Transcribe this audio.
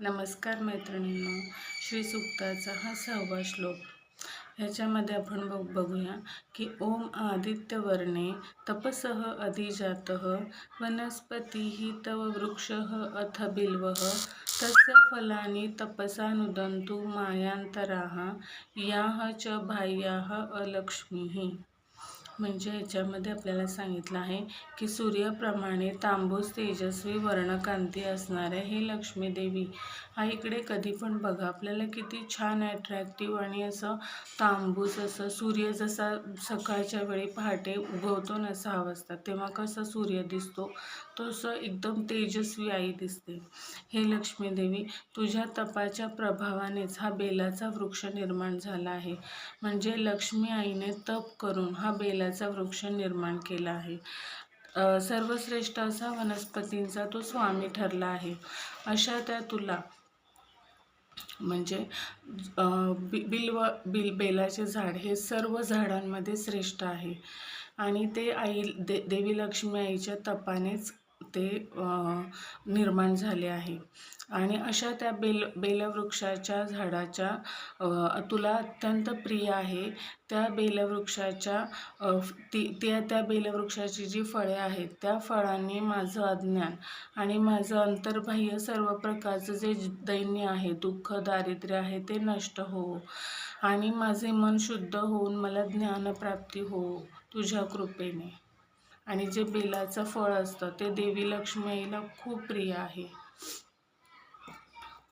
नमस्कार मैत्रिणींनो, श्री सूक्ताचा हा 6वा श्लोक. ह्याच्यामध्ये आपण बघूया की ओम आदित्यवर्णे तपसः अधिजातः वनस्पतीः तव वृक्षः अथ बिल्वः तस्य फलानि तपसा नुदन्तु मायांतराः याः च बाह्याः अलक्ष्मीः. म्हणजे ह्याच्यामध्ये आपल्याला सांगितलं आहे की सूर्याप्रमाणे तांबूस तेजस्वी वर्णकांती असणाऱ्या हे लक्ष्मी देवी हा इकडे कधी पण बघा आपल्याला किती छान अट्रॅक्टिव्ह आणि असं तांबूस असं सूर्य जसा सकाळच्या वेळी पहाटे उगवतो ना 6 वाजता तेव्हा कसा सूर्य दिसतो तसं एकदम तेजस्वी आई दिसते. हे लक्ष्मी देवी तुझ्या तपाच्या प्रभावानेच हा बेलाचा वृक्ष निर्माण झाला आहे. म्हणजे लक्ष्मी आईने तप करून हा बेलाचा वृक्ष निर्माण केला आहे. सर्वश्रेष्ठ असा वनस्पतींचा तो स्वामी ठरला आहे. अशा त्या तुला म्हणजे बेलाचे झाड हे सर्व झाडांमध्ये श्रेष्ठ आहे आणि ते देवी लक्ष्मी आईच्या तपानेच ते निर्माण झाले आहे. आणि अशा त्या बेलवृक्षाच्या झाडाच्या तुला अत्यंत प्रिय आहे त्या बेलवृक्षाच्या त्या बेलवृक्षाची जी फळे आहेत त्या फळांनी माझं अज्ञान आणि माझं अंतर्बाह्य सर्व प्रकारचं जे दैन्य आहे, दुःख, दारिद्र्य आहे ते नष्ट हो आणि माझे मन शुद्ध होऊन मला ज्ञानप्राप्ती हो तुझ्या कृपेने. आणि जे बेलाचं फळ असतं ते देवी लक्ष्मी आईला खूप प्रिय आहे.